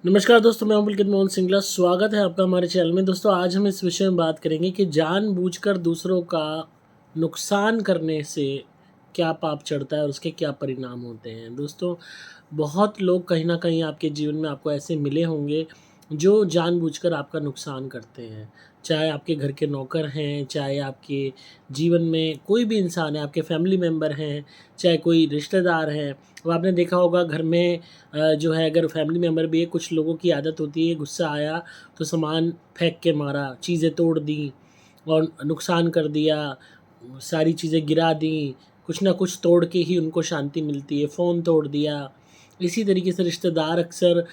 नमस्कार दोस्तों, मैं हूं पुलकित मोहन सिंगला। स्वागत है आपका हमारे चैनल में। दोस्तों, आज हम इस विषय में बात करेंगे कि जानबूझकर दूसरों का नुकसान करने से क्या पाप चढ़ता है और उसके क्या परिणाम होते हैं। दोस्तों, बहुत लोग कहीं न कहीं आपके जीवन में आपको ऐसे मिले होंगे जो जानबूझकर आपका नुकसान करते हैं। चाहे आपके घर के नौकर हैं, चाहे आपके जीवन में कोई भी इंसान है, आपके फैमिली मेंबर हैं, चाहे कोई रिश्तेदार हैं। अब आपने देखा होगा घर में जो है, अगर फैमिली मेंबर भी है, कुछ लोगों की आदत होती है, गुस्सा आया तो सामान फेंक के मारा, चीज़ें तोड़ दी और नुकसान कर दिया, सारी चीज़ें गिरा दी, कुछ ना कुछ तोड़ के ही उनको शांति मिलती है, फ़ोन तोड़ दिया। इसी तरीके से रिश्तेदार अक्सर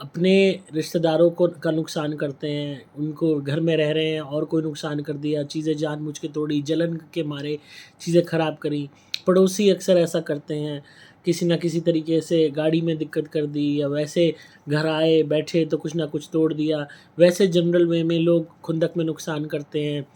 अपने रिश्तेदारों को का नुकसान करते हैं, उनको घर में रह रहे हैं और कोई नुकसान कर दिया, चीज़ें जानबूझ के तोड़ी, जलन के मारे चीज़ें ख़राब करी। पड़ोसी अक्सर ऐसा करते हैं, किसी न किसी तरीके से गाड़ी में दिक्कत कर दी या वैसे घर आए, बैठे तो कुछ ना कुछ तोड़ दिया। वैसे जनरल वे में लोग खुंदक में नुकसान करते हैं।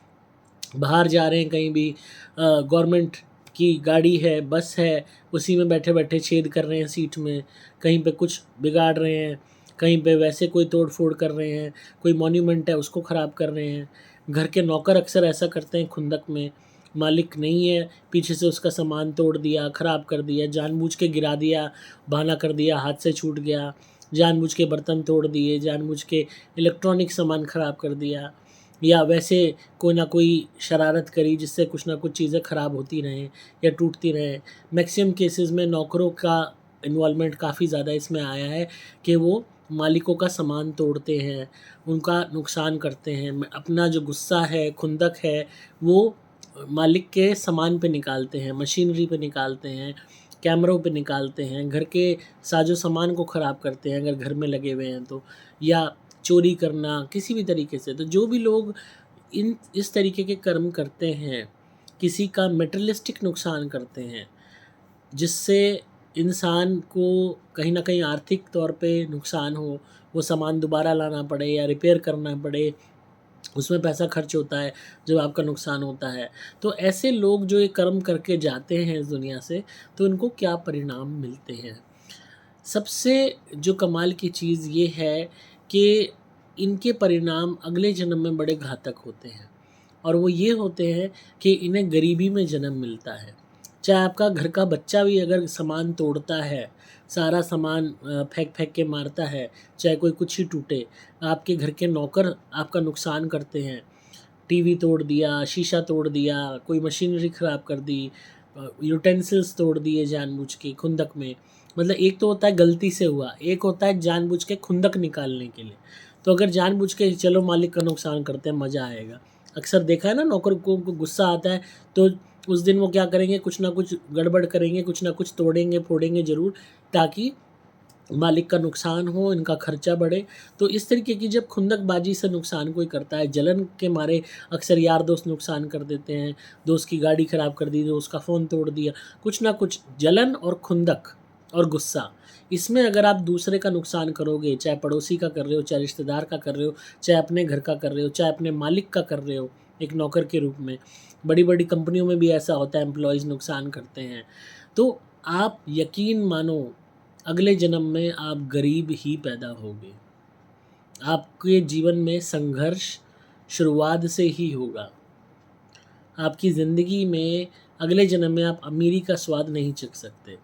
बाहर जा रहे हैं कहीं भी, गवर्नमेंट की गाड़ी है, बस है, उसी में बैठे-बैठे छेद कर रहे हैं सीट में, कहीं पे कुछ बिगाड़ रहे हैं, कहीं पे वैसे कोई तोड़-फोड़ कर रहे हैं, कोई मॉन्यूमेंट है उसको ख़राब कर रहे हैं। घर के नौकर अक्सर ऐसा करते हैं खुंदक में, मालिक नहीं है, पीछे से उसका सामान तोड़ दिया, ख़राब कर दिया, जानबूझ के गिरा दिया, बहाना कर दिया, हाथ से छूट गया, जानबूझ के बर्तन तोड़ दिए, जानबूझ के इलेक्ट्रॉनिक सामान ख़राब कर दिया। या वैसे कोई ना कोई शरारत करी जिससे कुछ ना कुछ चीज़ें ख़राब होती रहें या टूटती रहें। मैक्सिमम केसेस में नौकरों का इन्वॉल्वमेंट काफ़ी ज़्यादा इसमें आया है कि वो मालिकों का सामान तोड़ते हैं, उनका नुकसान करते हैं। अपना जो गुस्सा है, खुंदक है, वो मालिक के सामान पे निकालते हैं, मशीनरी पे निकालते हैं, कैमरों पे निकालते हैं, घर के साजो-सामान को ख़राब करते हैं अगर घर में लगे हुए हैं तो, या चोरी करना किसी भी तरीके से। तो जो भी लोग इन इस तरीके के कर्म करते हैं, किसी का मटेरियलिस्टिक नुकसान करते हैं, जिससे इंसान को कहीं न कहीं आर्थिक तौर पे नुकसान हो, वो सामान दोबारा लाना पड़े या रिपेयर करना पड़े, उसमें पैसा खर्च होता है, जब आपका नुकसान होता है। तो ऐसे लोग जो ये कर्म करके जाते हैं इस दुनिया से, तो उनको क्या परिणाम मिलते हैं? सबसे जो कमाल की चीज़ ये है कि इनके परिणाम अगले जन्म में बड़े घातक होते हैं, और वो ये होते हैं कि इन्हें गरीबी में जन्म मिलता है। चाहे आपका घर का बच्चा भी अगर सामान तोड़ता है, सारा सामान फेंक-फेंक के मारता है, चाहे कोई कुछ ही टूटे, आपके घर के नौकर आपका नुकसान करते हैं, टीवी तोड़ दिया, शीशा तोड़ दिया, कोई मशीनरी ख़राब कर दी, यूटेंसिल्स तोड़ दिए जानबूझ के खुंदक में। मतलब एक तो होता है गलती से हुआ, एक होता है जानबूझ के खुंदक निकालने के लिए। तो अगर जानबूझ के चलो मालिक का नुकसान करते हैं, मज़ा आएगा। अक्सर देखा है ना, नौकर को गुस्सा आता है तो उस दिन वो क्या करेंगे, कुछ ना कुछ गड़बड़ करेंगे, कुछ ना कुछ तोड़ेंगे, फोड़ेंगे ज़रूर, ताकि मालिक का नुकसान हो, इनका खर्चा बढ़े। तो इस तरीके की जब खुंदकबाजी से नुकसान कोई करता है, जलन के मारे अक्सर यार दोस्त नुकसान कर देते हैं, दोस्त की गाड़ी ख़राब कर दी, दोस्त का फ़ोन तोड़ दिया, कुछ ना कुछ जलन और खुंदक और गुस्सा, इसमें अगर आप दूसरे का नुकसान करोगे, चाहे पड़ोसी का कर रहे हो, चाहे रिश्तेदार का कर रहे हो, चाहे अपने घर का कर रहे हो, चाहे अपने मालिक का कर रहे हो, एक नौकर के रूप में। बड़ी-बड़ी कंपनियों में भी ऐसा होता है, एम्प्लॉइज़ नुकसान करते हैं। तो आप यकीन मानो, अगले जन्म में आप गरीब ही पैदा होगे। आपके जीवन में संघर्ष शुरुआत से ही होगा। आपकी ज़िंदगी में अगले जन्म में आप अमीरी का स्वाद नहीं चख सकते।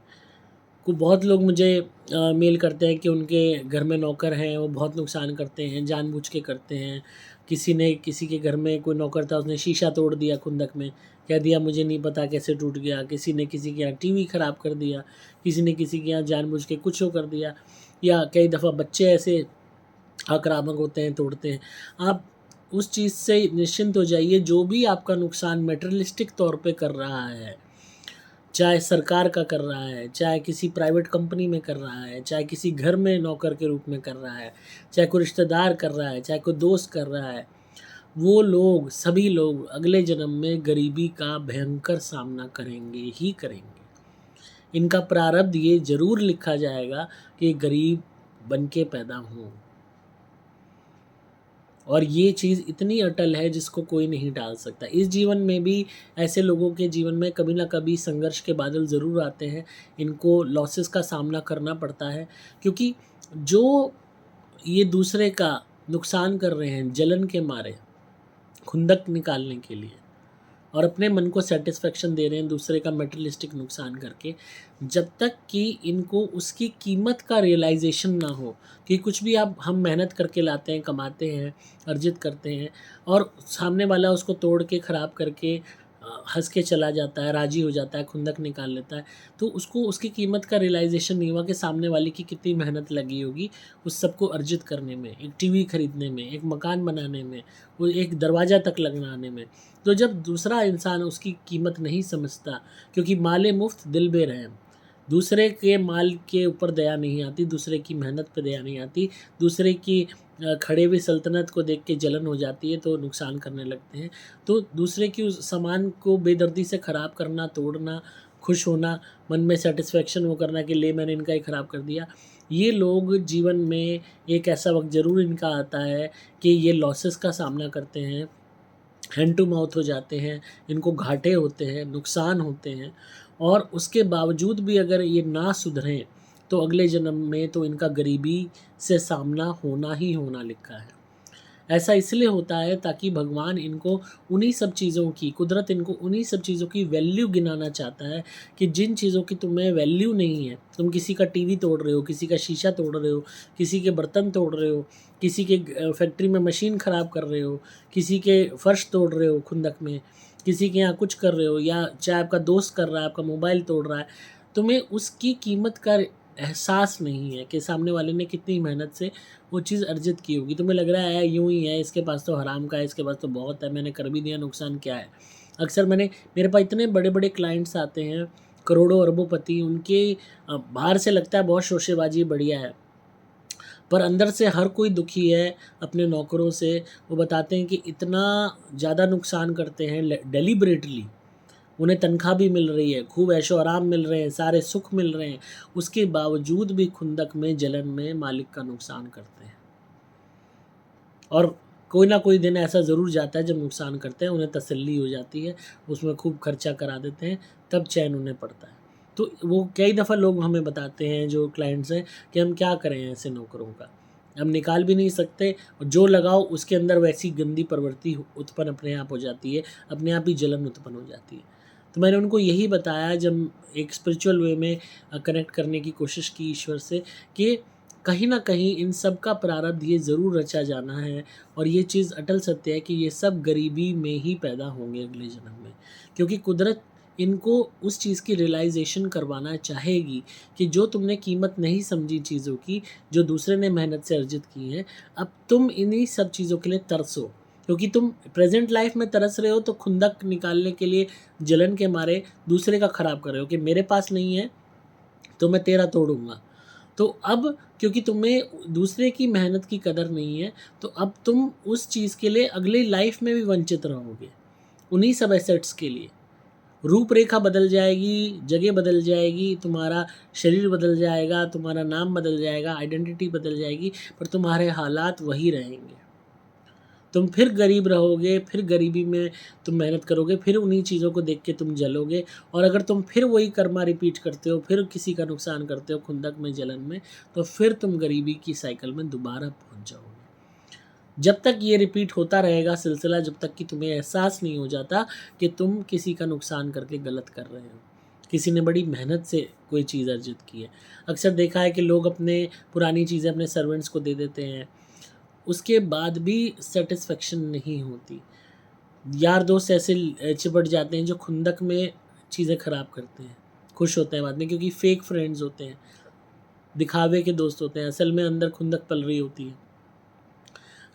को बहुत लोग मुझे मेल करते हैं कि उनके घर में नौकर हैं, वो बहुत नुकसान करते हैं, जानबूझ के करते हैं। किसी ने किसी के घर में कोई नौकर था, उसने शीशा तोड़ दिया खुंदक में, कह दिया मुझे नहीं पता कैसे टूट गया। किसी ने किसी के यहाँ टीवी ख़राब कर दिया, किसी ने किसी के यहाँ जानबूझ के कुछ वो कर दिया, या कई दफ़ा बच्चे ऐसे आक्रामक होते हैं, तोड़ते हैं। आप उस चीज़ से निश्चिंत हो जाइए, जो भी आपका नुकसान मटेरियलिस्टिक तौर पे कर रहा है, चाहे सरकार का कर रहा है, चाहे किसी प्राइवेट कंपनी में कर रहा है, चाहे किसी घर में नौकर के रूप में कर रहा है, चाहे कोई रिश्तेदार कर रहा है, चाहे कोई दोस्त कर रहा है, वो लोग, सभी लोग अगले जन्म में गरीबी का भयंकर सामना करेंगे ही करेंगे। इनका प्रारब्ध ये ज़रूर लिखा जाएगा कि गरीब बन के पैदा हों। और ये चीज़ इतनी अटल है जिसको कोई नहीं टाल सकता। इस जीवन में भी ऐसे लोगों के जीवन में कभी न कभी संघर्ष के बादल ज़रूर आते हैं। इनको लॉसेस का सामना करना पड़ता है, क्योंकि जो ये दूसरे का नुकसान कर रहे हैं जलन के मारे, खुंदक निकालने के लिए, और अपने मन को सेटिस्फेक्शन दे रहे हैं दूसरे का मटेरियलिस्टिक नुकसान करके, जब तक कि इनको उसकी कीमत का रियलाइजेशन ना हो कि कुछ भी आप हम मेहनत करके लाते हैं, कमाते हैं, अर्जित करते हैं, और सामने वाला उसको तोड़ के ख़राब करके हंस के चला जाता है, राज़ी हो जाता है, खुंदक निकाल लेता है, तो उसको उसकी कीमत का रियलाइजेशन नहीं हुआ कि सामने वाले की कितनी मेहनत लगी होगी उस सबको अर्जित करने में, एक टीवी खरीदने में, एक मकान बनाने में, वो एक दरवाज़ा तक लगाने में। तो जब दूसरा इंसान उसकी कीमत नहीं समझता, क्योंकि माले मुफ्त दिल बेरहम, दूसरे के माल के ऊपर दया नहीं आती, दूसरे की मेहनत पे दया नहीं आती, दूसरे की खड़े हुई सल्तनत को देख के जलन हो जाती है तो नुकसान करने लगते हैं। तो दूसरे की उस सामान को बेदर्दी से ख़राब करना, तोड़ना, खुश होना, मन में सेटिस्फेक्शन वो करना कि ले मैंने इनका ही ख़राब कर दिया। ये लोग जीवन में एक ऐसा वक़्त ज़रूर इनका आता है कि ये लॉसेस का सामना करते हैं, हैंड टू माउथ हो जाते हैं, इनको घाटे होते हैं, नुकसान होते हैं, और उसके बावजूद भी अगर ये ना सुधरें तो अगले जन्म में तो इनका गरीबी से सामना होना ही होना लिखा है। ऐसा इसलिए होता है ताकि भगवान इनको उन्हीं सब चीज़ों की, कुदरत इनको उन्हीं सब चीज़ों की वैल्यू गिनाना चाहता है कि जिन चीज़ों की तुम्हें वैल्यू नहीं है, तुम किसी का टीवी तोड़ रहे हो, किसी का शीशा तोड़ रहे हो, किसी के बर्तन तोड़ रहे हो, किसी के फैक्ट्री में मशीन ख़राब कर रहे हो, किसी के फर्श तोड़ रहे हो खुंदक में, किसी के यहाँ कुछ कर रहे हो, या चाहे आपका दोस्त कर रहा है, आपका मोबाइल तोड़ रहा है, तुम्हें उसकी कीमत का एहसास नहीं है कि सामने वाले ने कितनी मेहनत से वो चीज़ अर्जित की होगी। तुम्हें लग रहा है यूँ ही है, इसके पास तो हराम का है, इसके पास तो बहुत है, मैंने कर भी दिया, नुकसान क्या है। अक्सर मेरे पास इतने बड़े बड़े क्लाइंट्स आते हैं, करोड़ों अरबों-पति, उनके बाहर से लगता है बहुत शोशेबाजी बढ़िया है, पर अंदर से हर कोई दुखी है अपने नौकरों से। वो बताते हैं कि इतना ज़्यादा नुकसान करते हैं डेलिबरेटली, उन्हें तनख्वाह भी मिल रही है, खूब ऐशो आराम मिल रहे हैं, सारे सुख मिल रहे हैं, उसके बावजूद भी खुंदक में, जलन में मालिक का नुकसान करते हैं। और कोई ना कोई दिन ऐसा ज़रूर जाता है जब नुकसान करते हैं, उन्हें तसल्ली हो जाती है, उसमें खूब खर्चा करा देते हैं, तब चैन उन्हें पड़ता है। तो वो कई दफ़ा लोग हमें बताते हैं जो क्लाइंट्स हैं कि हम क्या करें ऐसे नौकरों का, हम निकाल भी नहीं सकते, और जो लगाओ उसके अंदर वैसी गंदी प्रवृत्ति उत्पन्न अपने आप हो जाती है, अपने आप ही जलन उत्पन्न हो जाती है। तो मैंने उनको यही बताया जब एक स्पिरिचुअल वे में कनेक्ट करने की कोशिश की ईश्वर से, कि कहीं न कहीं इन सब का प्रारब्ध ये ज़रूर रचा जाना है, और ये चीज़ अटल सत्य है कि ये सब गरीबी में ही पैदा होंगे अगले जन्म में। क्योंकि कुदरत इनको उस चीज़ की रियलाइज़ेशन करवाना चाहेगी कि जो तुमने कीमत नहीं समझी चीज़ों की, जो दूसरे ने मेहनत से अर्जित की हैं, अब तुम इन्हीं सब चीज़ों के लिए तरसो। क्योंकि तुम प्रेज़ेंट लाइफ़ में तरस रहे हो तो खुंदक निकालने के लिए जलन के मारे दूसरे का ख़राब कर रहे हो कि मेरे पास नहीं है, तो मैं तेरा तोड़ूँगा। तो अब क्योंकि तुम्हें दूसरे की मेहनत की कदर नहीं है, तो अब तुम उस चीज़ के लिए अगली लाइफ़ में भी वंचित रहोगे, उन्हीं सब एसेट्स के लिए। रूपरेखा बदल जाएगी, जगह बदल जाएगी, तुम्हारा शरीर बदल जाएगा, तुम्हारा नाम बदल जाएगा, आइडेंटिटी बदल जाएगी, पर तुम्हारे हालात वही रहेंगे। तुम फिर गरीब रहोगे, फिर गरीबी में तुम मेहनत करोगे, फिर उन्हीं चीज़ों को देख के तुम जलोगे, और अगर तुम फिर वही कर्मा रिपीट करते हो, फिर किसी का नुकसान करते हो खुंदक में, जलन में, तो फिर तुम गरीबी की साइकिल में दोबारा पहुंच जाओगे। जब तक ये रिपीट होता रहेगा सिलसिला, जब तक कि तुम्हें एहसास नहीं हो जाता कि तुम किसी का नुकसान करके गलत कर रहे हो, किसी ने बड़ी मेहनत से कोई चीज़ अर्जित की है। अक्सर देखा है कि लोग अपने पुरानी चीज़ें अपने सर्वेंट्स को दे देते हैं, उसके बाद भी सेटिस्फेक्शन नहीं होती। यार दोस्त ऐसे चिपट जाते हैं जो खुंदक में चीज़ें ख़राब करते हैं, खुश होते हैं बाद में, क्योंकि फेक फ्रेंड्स होते हैं, दिखावे के दोस्त होते हैं, असल में अंदर खुंदक पल रही होती है।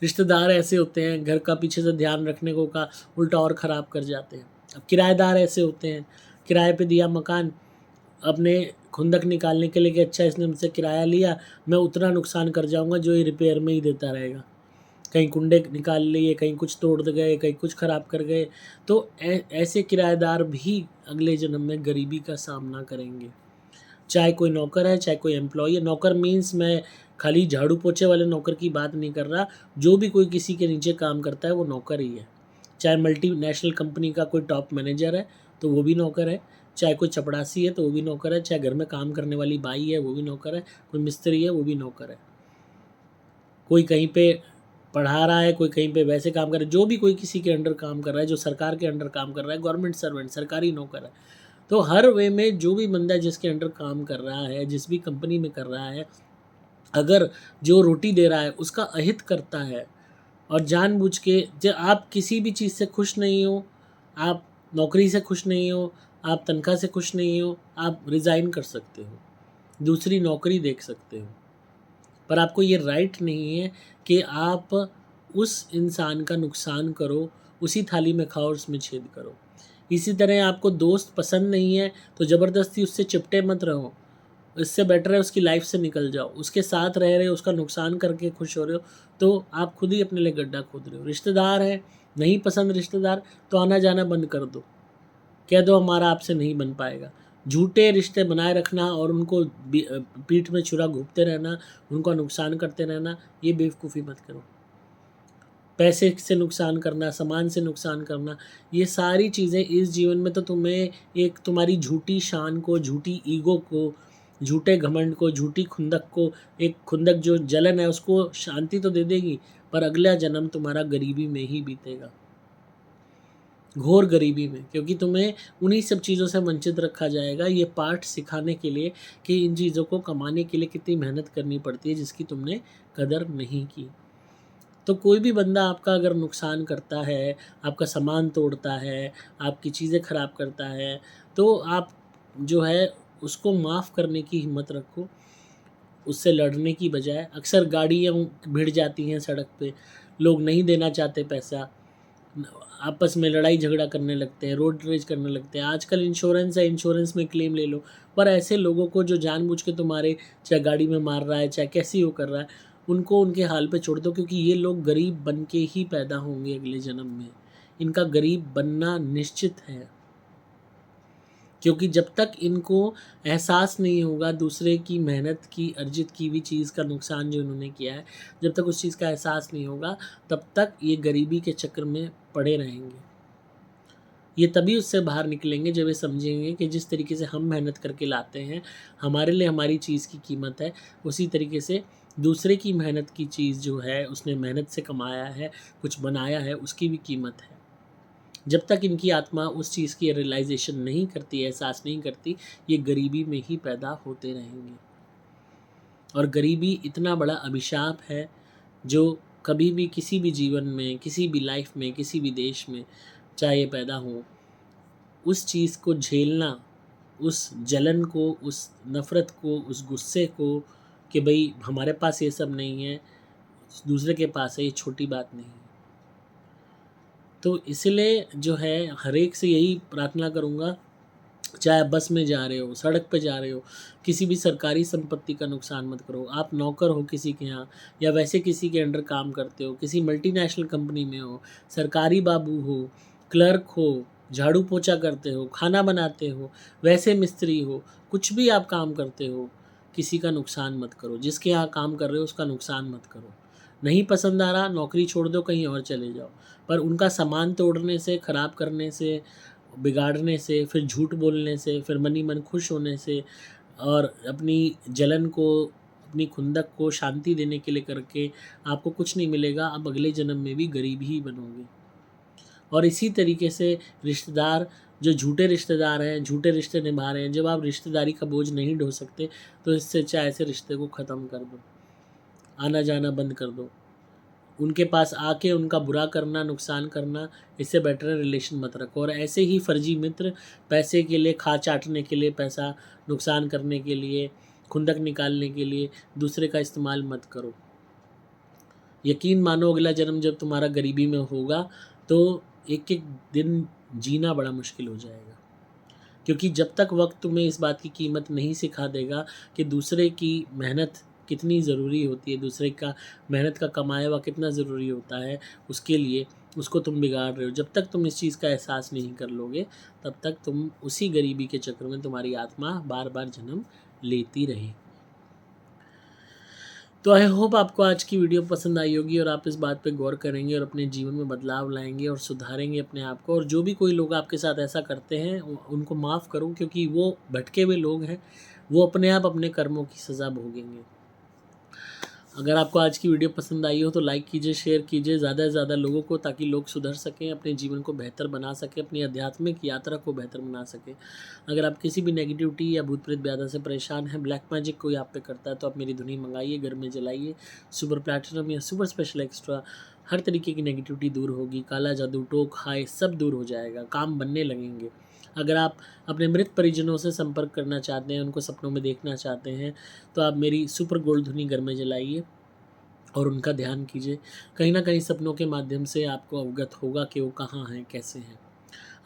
रिश्तेदार ऐसे होते हैं, घर का पीछे से ध्यान रखने को का उल्टा और ख़राब कर जाते हैं। अब किराएदार ऐसे होते हैं, किराए पे दिया मकान, अपने खुंदक निकालने के लिए कि अच्छा इसने मुझसे किराया लिया, मैं उतना नुकसान कर जाऊँगा जो ये रिपेयर में ही देता रहेगा। कहीं कुंडे निकाल लिए, कहीं कुछ तोड़ दे गए, कहीं कुछ ख़राब कर गए। तो ऐसे किराएदार भी अगले जन्म में गरीबी का सामना करेंगे। चाहे कोई नौकर है, चाहे कोई एम्प्लॉई है। नौकर मीन्स मैं खाली झाड़ू पोछे वाले नौकर की बात नहीं कर रहा, जो भी कोई किसी के नीचे काम करता है वो नौकर ही है। चाहे मल्टीनेशनल कंपनी का कोई टॉप मैनेजर है तो वो भी नौकर है, चाहे कोई चपड़ासी है तो वो भी नौकर है, चाहे घर में काम करने वाली बाई है वो भी नौकर है, कोई मिस्त्री है वो भी नौकर है। कोई कहीं पे पढ़ा रहा है, कोई कहीं पे वैसे काम कर रहा है, जो भी कोई किसी के अंडर काम कर रहा है, जो सरकार के अंडर काम कर रहा है, गवर्नमेंट सर्वेंट, सरकारी नौकर है, तो हर वे में जो भी बंदा जिसके अंडर काम कर रहा है, जिस भी कंपनी में कर रहा है, अगर जो रोटी दे रहा है उसका अहित करता है और जानबूझ के, जब आप किसी भी चीज़ से खुश नहीं हो, आप नौकरी से खुश नहीं हो, आप तनख्वाह से खुश नहीं हो, आप रिज़ाइन कर सकते हो, दूसरी नौकरी देख सकते हो, पर आपको ये राइट नहीं है कि आप उस इंसान का नुकसान करो, उसी थाली में खाओ और उसमें छेद करो। इसी तरह आपको दोस्त पसंद नहीं है तो ज़बरदस्ती उससे चिपटे मत रहो, इससे बेटर है उसकी लाइफ से निकल जाओ। उसके साथ रह रहे हो, उसका नुकसान करके खुश हो रहे हो, तो आप खुद ही अपने लिए गड्ढा खोद रहे हो। रिश्तेदार है, नहीं पसंद रिश्तेदार, तो आना जाना बंद कर दो, कह दो हमारा आपसे नहीं बन पाएगा। झूठे रिश्ते बनाए रखना और उनको पीठ में छुरा घोंपते रहना, उनका नुकसान करते रहना, ये बेवकूफ़ी मत करो। पैसे से नुकसान करना, सामान से नुकसान करना, ये सारी चीज़ें इस जीवन में तो तुम्हें एक तुम्हारी झूठी शान को, झूठी ईगो को, झूठे घमंड को, झूठी खुंदक को, एक खुंदक जो जलन है उसको शांति तो दे देगी, पर अगला जन्म तुम्हारा गरीबी में ही बीतेगा, घोर गरीबी में, क्योंकि तुम्हें उन्हीं सब चीज़ों से वंचित रखा जाएगा। ये पाठ सिखाने के लिए कि इन चीज़ों को कमाने के लिए कितनी मेहनत करनी पड़ती है जिसकी तुमने कदर नहीं की। तो कोई भी बंदा आपका अगर नुकसान करता है, आपका सामान तोड़ता है, आपकी चीज़ें ख़राब करता है, तो आप जो है उसको माफ़ करने की हिम्मत रखो, उससे लड़ने की बजाय। अक्सर गाड़ियाँ भिड़ जाती हैं सड़क पे, लोग नहीं देना चाहते पैसा, आपस में लड़ाई झगड़ा करने लगते हैं, रोड रेज करने लगते हैं। आजकल इंश्योरेंस है, इंश्योरेंस में क्लेम ले लो, पर ऐसे लोगों को जो जानबूझ के तुम्हारे चाहे गाड़ी में मार रहा है, चाहे कैसी वो कर रहा है, उनको उनके हाल पे छोड़ दो, क्योंकि ये लोग गरीब बन के ही पैदा होंगे अगले जन्म में। इनका गरीब बनना निश्चित है, क्योंकि जब तक इनको एहसास नहीं होगा दूसरे की मेहनत की अर्जित की हुई चीज़ का नुकसान जो इन्होंने किया है, जब तक उस चीज़ का एहसास नहीं होगा, तब तक ये गरीबी के चक्र में पड़े रहेंगे। ये तभी उससे बाहर निकलेंगे जब ये समझेंगे कि जिस तरीके से हम मेहनत करके लाते हैं, हमारे लिए हमारी चीज़ की कीमत है, उसी तरीके से दूसरे की मेहनत की चीज़ जो है, उसने मेहनत से कमाया है, कुछ बनाया है, उसकी भी कीमत है। जब तक इनकी आत्मा उस चीज़ की रियलाइजेशन नहीं करती, एहसास नहीं करती, ये गरीबी में ही पैदा होते रहेंगे। और गरीबी इतना बड़ा अभिशाप है जो कभी भी किसी भी जीवन में, किसी भी लाइफ में, किसी भी देश में चाहे ये पैदा हो, उस चीज़ को झेलना, उस जलन को, उस नफ़रत को, उस गुस्से को कि भाई हमारे पास ये सब नहीं है, दूसरे के पास है, ये छोटी बात नहीं है। तो इसलिए जो है हर एक से यही प्रार्थना करूँगा, चाहे बस में जा रहे हो, सड़क पे जा रहे हो, किसी भी सरकारी संपत्ति का नुकसान मत करो। आप नौकर हो किसी के यहाँ, या वैसे किसी के अंडर काम करते हो, किसी मल्टीनेशनल कंपनी में हो, सरकारी बाबू हो, क्लर्क हो, झाड़ू पोछा करते हो, खाना बनाते हो, वैसे मिस्त्री हो, कुछ भी आप काम करते हो, किसी का नुकसान मत करो। जिसके यहाँ काम कर रहे हो उसका नुकसान मत करो। नहीं पसंद आ रहा, नौकरी छोड़ दो, कहीं और चले जाओ, पर उनका सामान तोड़ने से, ख़राब करने से, बिगाड़ने से, फिर झूठ बोलने से, फिर मन ही मन खुश होने से और अपनी जलन को, अपनी खुंदक को शांति देने के लिए करके आपको कुछ नहीं मिलेगा। आप अगले जन्म में भी गरीब ही बनोगे। और इसी तरीके से रिश्तेदार, जो झूठे रिश्तेदार हैं, झूठे रिश्ते निभा रहे हैं, जब आप रिश्तेदारी का बोझ नहीं ढो सकते, तो इससे अच्छा ऐसे रिश्ते को ख़त्म कर दो, आना जाना बंद कर दो। उनके पास आके उनका बुरा करना, नुकसान करना, इससे बेटर है रिलेशन मत रखो। और ऐसे ही फर्जी मित्र, पैसे के लिए, खा चाटने के लिए, पैसा नुकसान करने के लिए, खुंदक निकालने के लिए दूसरे का इस्तेमाल मत करो। यकीन मानो अगला जन्म जब तुम्हारा गरीबी में होगा तो एक एक दिन जीना बड़ा मुश्किल हो जाएगा, क्योंकि जब तक वक्त तुम्हें इस बात की कीमत नहीं सिखा देगा कि दूसरे की मेहनत कितनी ज़रूरी होती है, दूसरे का मेहनत का कमाया हुआ कितना ज़रूरी होता है उसके लिए, उसको तुम बिगाड़ रहे हो। जब तक तुम इस चीज़ का एहसास नहीं कर लोगे, तब तक तुम उसी गरीबी के चक्कर में तुम्हारी आत्मा बार बार जन्म लेती रहे। तो आई होप आपको आज की वीडियो पसंद आई होगी और आप इस बात पे गौर करेंगे और अपने जीवन में बदलाव लाएंगे और सुधारेंगे अपने आप को। और जो भी कोई लोग आपके साथ ऐसा करते हैं उनको माफ़ करो, क्योंकि वो भटके हुए लोग हैं, वो अपने आप अपने कर्मों की सज़ा भोगेंगे। अगर आपको आज की वीडियो पसंद आई हो तो लाइक कीजिए, शेयर कीजिए ज़्यादा से ज़्यादा लोगों को, ताकि लोग सुधर सकें, अपने जीवन को बेहतर बना सकें, अपनी आध्यात्मिक यात्रा को बेहतर बना सकें। अगर आप किसी भी नेगेटिविटी या भूत प्रेत ब्याधा से परेशान हैं, ब्लैक मैजिक कोई आप पे करता है, तो आप मेरी धुनी मंगाइए, घर में जलाइए। सुपर प्लैटिनम या सुपर स्पेशल एक्स्ट्रा, हर तरीके की नेगेटिविटी दूर होगी, काला जादू, टोक, हाय सब दूर हो जाएगा, काम बनने लगेंगे। अगर आप अपने मृत परिजनों से संपर्क करना चाहते हैं, उनको सपनों में देखना चाहते हैं, तो आप मेरी सुपर गोल्ड धुनी घर में जलाइए और उनका ध्यान कीजिए। कहीं न कहीं सपनों के माध्यम से आपको अवगत होगा कि वो कहाँ हैं, कैसे हैं।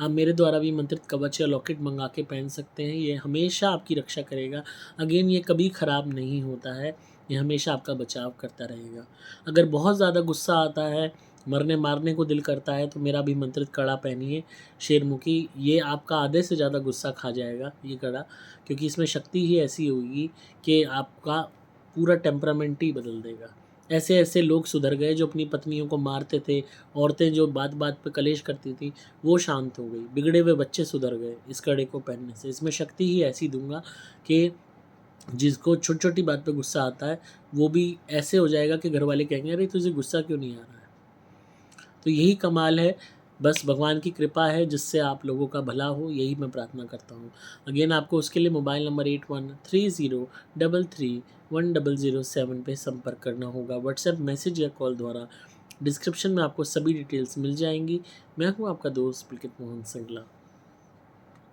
आप मेरे द्वारा भी मंत्रित कवच या लॉकेट मंगा के पहन सकते हैं, ये हमेशा आपकी रक्षा करेगा। अगेन ये कभी ख़राब नहीं होता है, ये हमेशा आपका बचाव करता रहेगा। अगर बहुत ज़्यादा गुस्सा आता है, मरने मारने को दिल करता है, तो मेरा भी मंत्रित कड़ा पहनिए शेरमुखी, ये आपका आधे से ज़्यादा गुस्सा खा जाएगा ये कड़ा, क्योंकि इसमें शक्ति ही ऐसी होगी कि आपका पूरा टेम्परामेंट ही बदल देगा। ऐसे ऐसे लोग सुधर गए जो अपनी पत्नियों को मारते थे, औरतें जो बात बात पे कलेश करती थी वो शांत हो गई, बिगड़े हुए बच्चे सुधर गए इस कड़े को पहनने से। इसमें शक्ति ही ऐसी दूंगा कि जिसको छोटी छोटी बात पे गुस्सा आता है वो भी ऐसे हो जाएगा कि घर वाले कहेंगे अरे तुझे गुस्सा क्यों नहीं आ रहा है। तो यही कमाल है, बस भगवान की कृपा है जिससे आप लोगों का भला हो, यही मैं प्रार्थना करता हूँ। अगेन आपको उसके लिए मोबाइल नंबर 8130331007 पे संपर्क करना होगा, व्हाट्सएप मैसेज या कॉल द्वारा। डिस्क्रिप्शन में आपको सभी डिटेल्स मिल जाएंगी। मैं हूँ आपका दोस्त पुलकित मोहन सिंगला।